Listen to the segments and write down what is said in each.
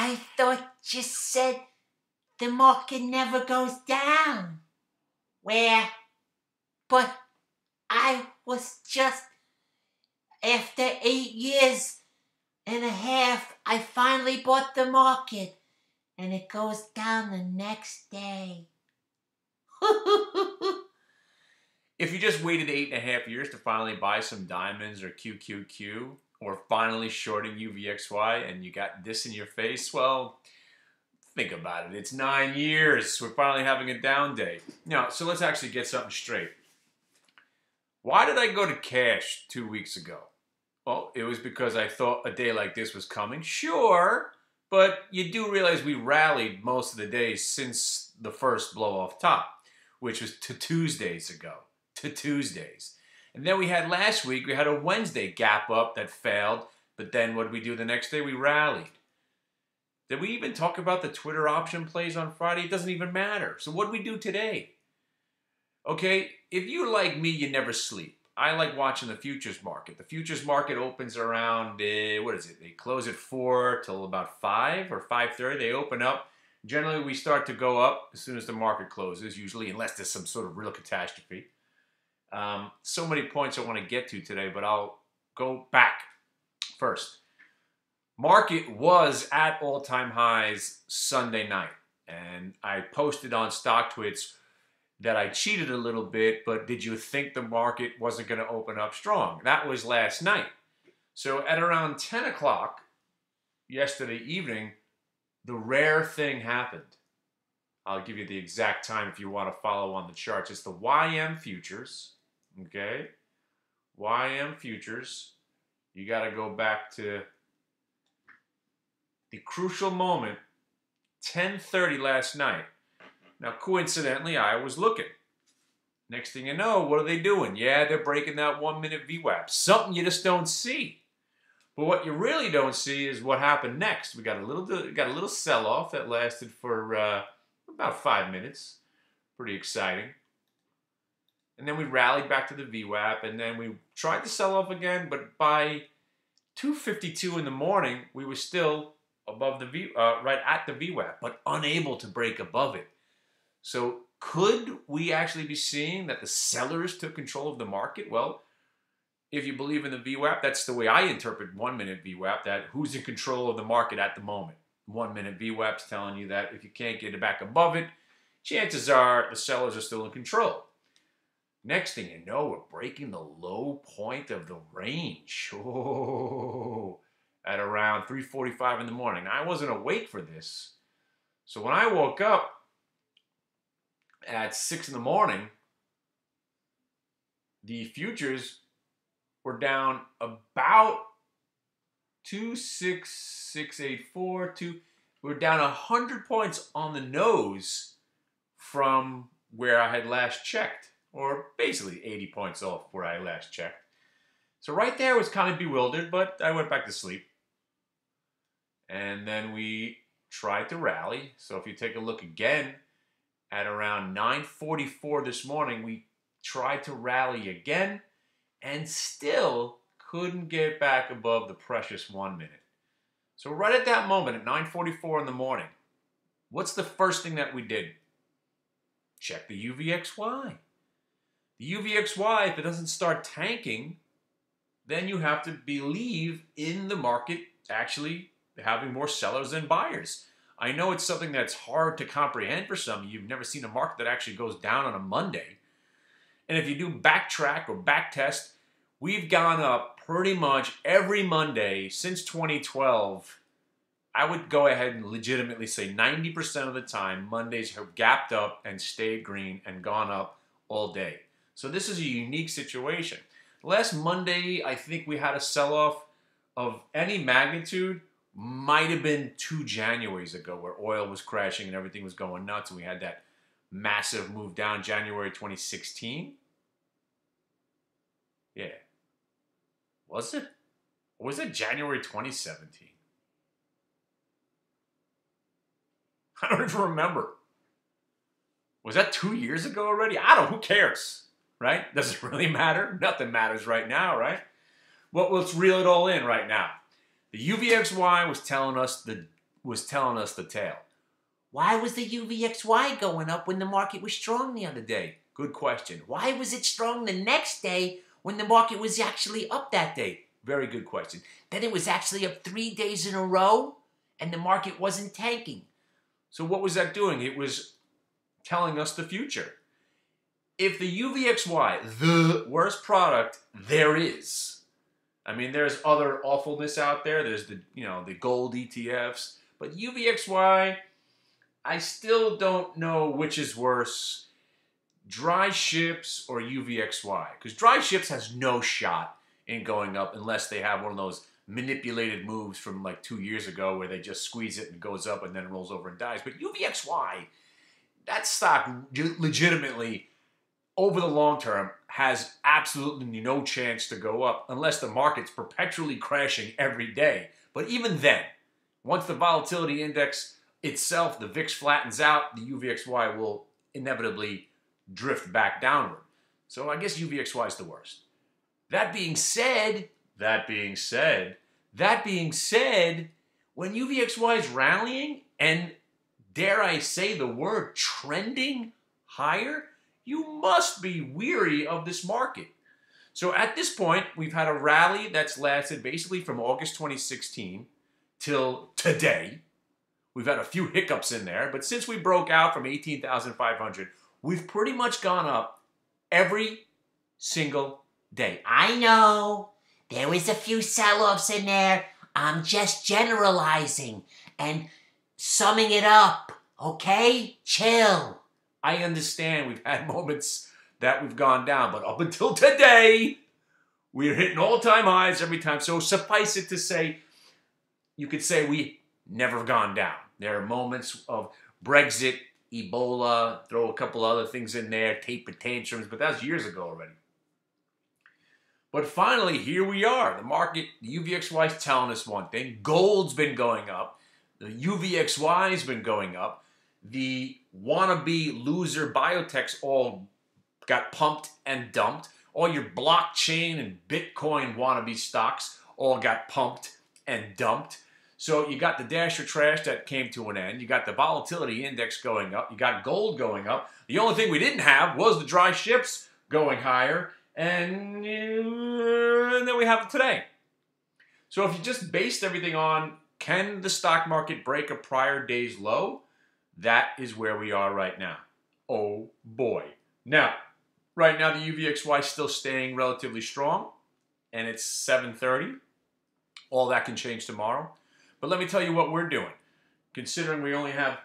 I thought you said the market never goes down. Well, but I was just, after 8 years and a half, I finally bought the market. And it goes down the next day. If you just waited 8.5 years to finally buy some diamonds or QQQ, or finally shorting UVXY and you got this in your face, well, think about it. It's 9 years. We're finally having a down day. Now, so let's actually get something straight. Why did I go to cash 2 weeks ago? Well, it was because I thought a day like this was coming. Sure, but you do realize we rallied most of the days since the first blow off top, which was to Tuesdays ago. To Tuesdays. And then we had last week, we had a Wednesday gap up that failed, but then what did we do the next day? We rallied. Did we even talk about the Twitter option plays on Friday? It doesn't even matter. So what did we do today? Okay, if you're like me, you never sleep. I like watching the futures market. The futures market opens around, what is it? They close at 4 till about 5 or 5:30. They open up. Generally, we start to go up as soon as the market closes, usually, unless there's some sort of real catastrophe. So many points I want to get to today, but I'll go back first. Market was at all-time highs Sunday night, and I posted on StockTwits that I cheated a little bit, but did you think the market wasn't going to open up strong? That was last night. So at around 10 o'clock yesterday evening, the rare thing happened. I'll give you the exact time if you want to follow on the charts. It's the YM futures, okay? YM futures. You got to go back to the crucial moment, 10:30 last night. Now, coincidentally, I was looking. Next thing you know, what are they doing? Yeah, they're breaking that 1-minute VWAP. Something you just don't see. But what you really don't see is what happened next. We got a little sell-off that lasted for about 5 minutes. Pretty exciting. And then we rallied back to the VWAP, and then we tried to sell off again, but by 2:52 in the morning, we were still above the right at the VWAP, but unable to break above it. So could we actually be seeing that the sellers took control of the market? Well, if you believe in the VWAP, that's the way I interpret 1-minute VWAP, that who's in control of the market at the moment. 1-minute VWAP's telling you that if you can't get it back above it, chances are the sellers are still in control. Next thing you know, we're breaking the low point of the range. Oh, at around 3:45 in the morning. Now, I wasn't awake for this. So when I woke up at 6 in the morning, the futures were down about 26684. We're down 100 points on the nose from where I had last checked, or basically 80 points off where I last checked. So right there was kind of bewildered, but I went back to sleep. And then we tried to rally. So if you take a look again, at around 9:44 this morning, we tried to rally again and still couldn't get back above the precious 1 minute. So right at that moment, at 9:44 in the morning, what's the first thing that we did? Check the UVXY. The UVXY, if it doesn't start tanking, then you have to believe in the market actually having more sellers than buyers. I know it's something that's hard to comprehend for some of you. You've never seen a market that actually goes down on a Monday. And if you do backtrack or backtest, we've gone up pretty much every Monday since 2012. I would go ahead and legitimately say 90% of the time, Mondays have gapped up and stayed green and gone up all day. So this is a unique situation. Last Monday, I think we had a sell-off of any magnitude. Might have been 2 Januaries ago where oil was crashing and everything was going nuts, and we had that massive move down January 2016. Yeah. Was it? Or was it January 2017? I don't even remember. Was that 2 years ago already? I don't know. Who cares? Right? Does it really matter? Nothing matters right now, right? Well, let's reel it all in right now. The UVXY was telling us was telling us the tale. Why was the UVXY going up when the market was strong the other day? Good question. Why was it strong the next day when the market was actually up that day? Very good question. Then it was actually up 3 days in a row and the market wasn't tanking. So what was that doing? It was telling us the future. If the UVXY, the worst product there is, I mean, there's other awfulness out there. There's the gold ETFs, but UVXY, I still don't know which is worse, dry ships or UVXY, because dry ships has no shot in going up unless they have one of those manipulated moves from like 2 years ago where they just squeeze it and it goes up and then it rolls over and dies. But UVXY, that stock legitimately, over the long term, has absolutely no chance to go up unless the market's perpetually crashing every day. But even then, once the volatility index itself, the VIX flattens out, the UVXY will inevitably drift back downward. So I guess UVXY is the worst. That being said, when UVXY is rallying and, dare I say the word, trending higher, you must be weary of this market. So at this point, we've had a rally that's lasted basically from August 2016 till today. We've had a few hiccups in there, but since we broke out from 18,500, we've pretty much gone up every single day. I know. There was a few sell-offs in there. I'm just generalizing and summing it up, okay? Chill. I understand we've had moments that we've gone down, but up until today, we're hitting all-time highs every time. So suffice it to say, you could say we never gone down. There are moments of Brexit, Ebola, throw a couple other things in there, taper tantrums, but that's years ago already. But finally, here we are. The market, the UVXY is telling us one thing. Gold's been going up. The UVXY has been going up. The wannabe loser biotechs all got pumped and dumped. All your blockchain and Bitcoin wannabe stocks all got pumped and dumped. So you got the dash or trash that came to an end. You got the volatility index going up. You got gold going up. The only thing we didn't have was the dry ships going higher. And then we have it today. So if you just based everything on, can the stock market break a prior day's low? That is where we are right now. Oh boy. Now, right now the UVXY is still staying relatively strong, and it's 7:30. All that can change tomorrow. But let me tell you what we're doing. Considering we only have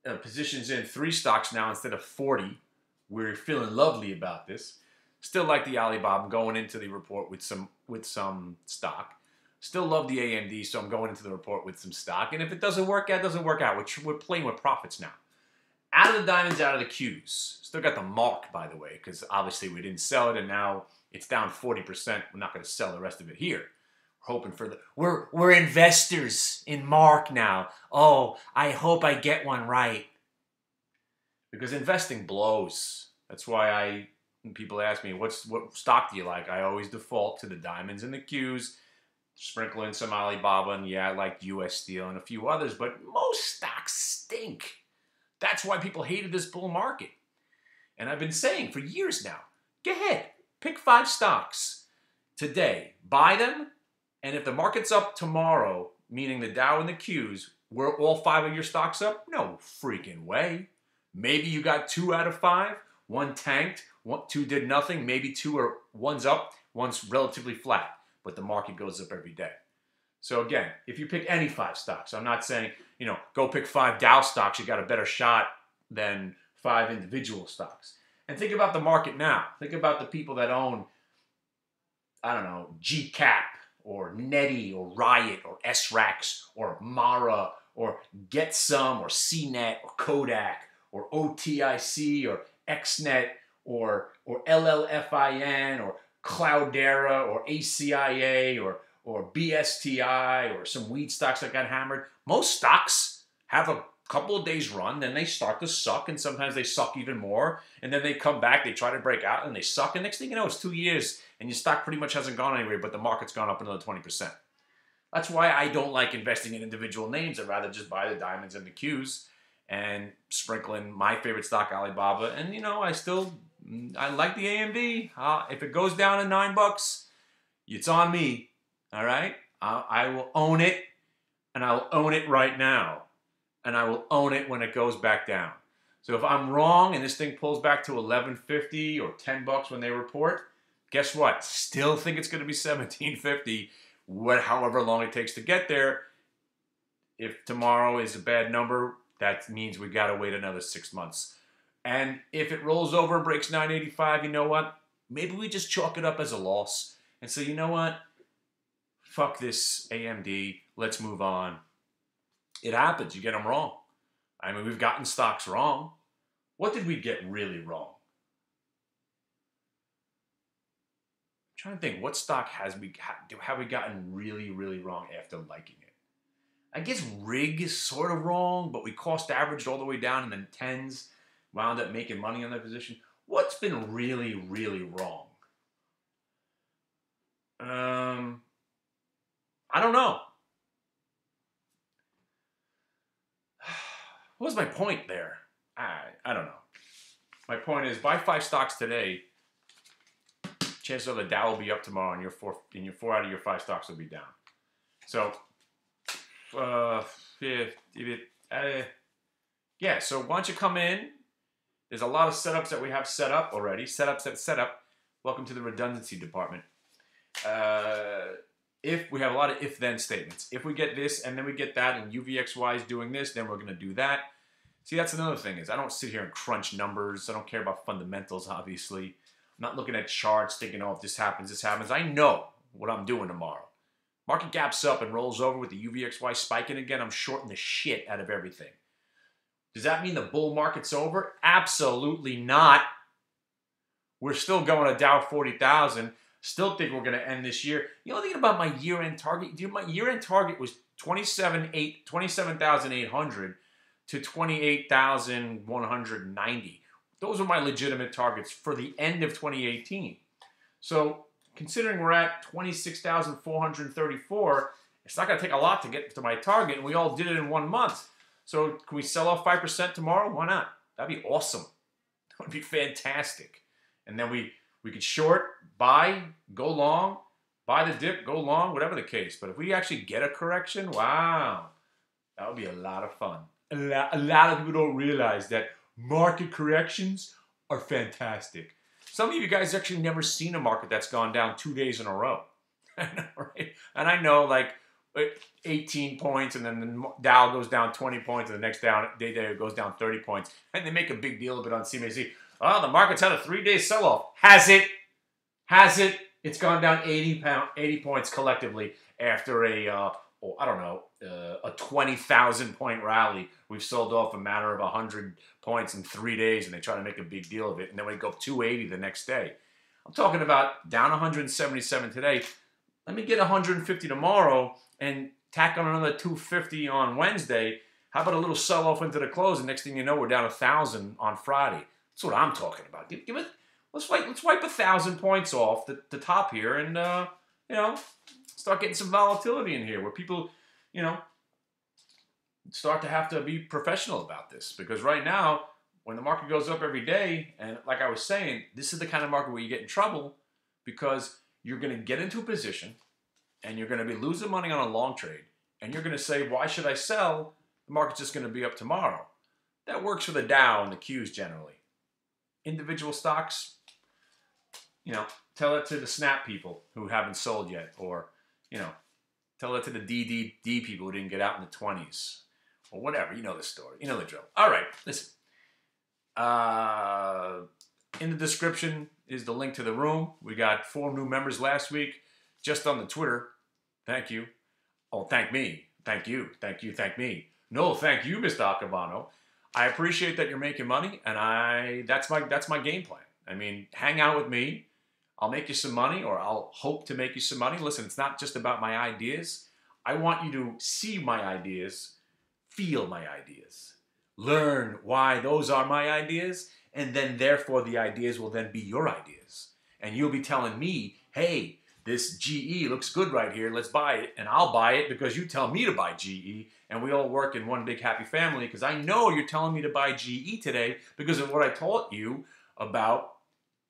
positions in 3 stocks now instead of 40, we're feeling lovely about this. Still like the Alibaba. I'm going into the report with some stock. Still love the AMD, so I'm going into the report with some stock. And if it doesn't work out, it doesn't work out. We're playing with profits now. Out of the diamonds, out of the Qs. Still got the mark, by the way, because obviously we didn't sell it, and now it's down 40%. We're not going to sell the rest of it here. We're hoping for the... We're investors in mark now. Oh, I hope I get one right. Because investing blows. That's why when people ask me, what stock do you like? I always default to the diamonds and the Qs. Sprinkle in some Alibaba, and yeah, I like US Steel and a few others, but most stocks stink. That's why people hated this bull market. And I've been saying for years now, go ahead, pick 5 stocks today, buy them, and if the market's up tomorrow, meaning the Dow and the Qs, were all 5 of your stocks up? No freaking way. Maybe you got 2 out of 5, 1 tanked, 2 did nothing, maybe 1's up, 1's relatively flat. But the market goes up every day. So again, if you pick any 5 stocks, I'm not saying, go pick 5 Dow stocks, you got a better shot than 5 individual stocks. And think about the market now. Think about the people that own, I don't know, GCAP or Neti or Riot or SRAX or Mara or Get Some or CNET or Kodak or OTIC or XNet or LLFIN or Cloudera or ACIA or BSTI or some weed stocks that got hammered. Most stocks have a couple of days run, then they start to suck, and sometimes they suck even more, and then they come back, they try to break out, and they suck, and next thing you know, it's 2 years, and your stock pretty much hasn't gone anywhere, but the market's gone up another 20%. That's why I don't like investing in individual names. I'd rather just buy the diamonds and the Qs and sprinkle in my favorite stock, Alibaba. And, I like the AMD. If it goes down to $9, it's on me. All right? I will own it, and I will own it right now. And I will own it when it goes back down. So if I'm wrong and this thing pulls back to $11.50 or $10 when they report, guess what? Still think it's going to be $17.50, however long it takes to get there. If tomorrow is a bad number, that means we got to wait another 6 months. And if it rolls over and breaks 985, you know what? Maybe we just chalk it up as a loss and say, you know what? Fuck this AMD. Let's move on. It happens. You get them wrong. I mean, we've gotten stocks wrong. What did we get really wrong? I'm trying to think. What stock have we gotten really, really wrong after liking it? I guess Rig is sort of wrong, but we cost averaged all the way down in the tens. Wound up making money on that position. What's been really, really wrong? I don't know. What was my point there? I don't know. My point is, buy 5 stocks today. Chances are the Dow will be up tomorrow, and your 4 out of your 5 stocks will be down. So, yeah. So why don't you come in? There's a lot of setups that we have set up already. Setup. Welcome to the redundancy department. If we have a lot of if-then statements. If we get this and then we get that and UVXY is doing this, then we're going to do that. See, that's another thing is I don't sit here and crunch numbers. I don't care about fundamentals, obviously. I'm not looking at charts thinking, oh, if this happens. I know what I'm doing tomorrow. Market gap's up and rolls over with the UVXY spiking again. I'm shorting the shit out of everything. Does that mean the bull market's over? Absolutely not. We're still going to Dow 40,000. Still think we're going to end this year. You know, thinking about my year-end target. Dude, my year-end target was 27,800 to 28,190. Those are my legitimate targets for the end of 2018. So, considering we're at 26,434, it's not going to take a lot to get to my target, and we all did it in 1 month. So, can we sell off 5% tomorrow? Why not? That'd be awesome. That would be fantastic. And then we could short, buy, go long, buy the dip, go long, whatever the case. But if we actually get a correction, wow, that would be a lot of fun. A lot of people don't realize that market corrections are fantastic. Some of you guys actually never seen a market that's gone down 2 days in a row. Right? And I know, like, 18 points, and then the Dow goes down 20 points, and the next day it goes down 30 points. And they make a big deal of it on CNBC. Oh, the market's had a 3-day sell-off. Has it? It's gone down 80 points collectively after a 20,000 point rally. We've sold off a matter of 100 points in 3 days, and they try to make a big deal of it. And then we go 280 the next day. I'm talking about down 177 today. Let me get 150 tomorrow and tack on another 250 on Wednesday. How about a little sell-off into the close, and next thing you know, we're down 1,000 on Friday. That's what I'm talking about. Let's wipe 1,000 points off the top here, and start getting some volatility in here where people, start to have to be professional about this. Because right now, when the market goes up every day, and like I was saying, this is the kind of market where you get in trouble because you're going to get into a position and you're going to be losing money on a long trade, and you're going to say, why should I sell? The market's just going to be up tomorrow. That works for the Dow and the Qs generally. Individual stocks, tell it to the Snap people who haven't sold yet, or, tell it to the DDD people who didn't get out in the 20s, or whatever. You know the story. You know the drill. All right, listen. In the description is the link to the room. We got 4 new members last week, just on the Twitter. Thank you. Oh, thank me. Thank you. Thank you. Thank me. No, thank you, Mr. Acabano. I appreciate that you're making money, and that's my game plan. I mean, hang out with me. I'll make you some money, or I'll hope to make you some money. Listen, it's not just about my ideas. I want you to see my ideas, feel my ideas, learn why those are my ideas, and then therefore the ideas will then be your ideas. And you'll be telling me, hey, this GE looks good right here. Let's buy it. And I'll buy it because you tell me to buy GE. And we all work in one big happy family because I know you're telling me to buy GE today because of what I taught you about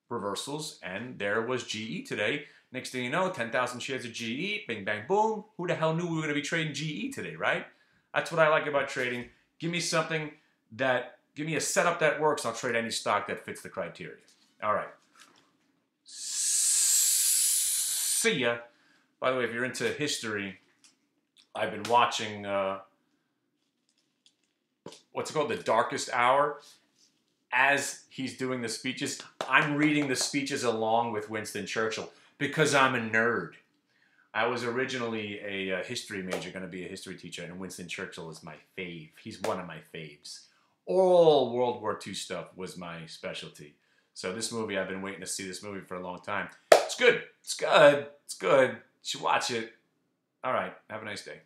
reversals. And there was GE today. Next thing you know, 10,000 shares of GE, bing, bang, boom. Who the hell knew we were going to be trading GE today, right? That's what I like about trading. Give me something give me a setup that works. I'll trade any stock that fits the criteria. All right. See ya. By the way, if you're into history, I've been watching, what's it called? The Darkest Hour. As he's doing the speeches, I'm reading the speeches along with Winston Churchill because I'm a nerd. I was originally a history major, going to be a history teacher, and Winston Churchill is my fave. He's one of my faves. All World War II stuff was my specialty. So this movie, I've been waiting to see this movie for a long time. It's good. It's good. It's good. You should watch it. All right. Have a nice day.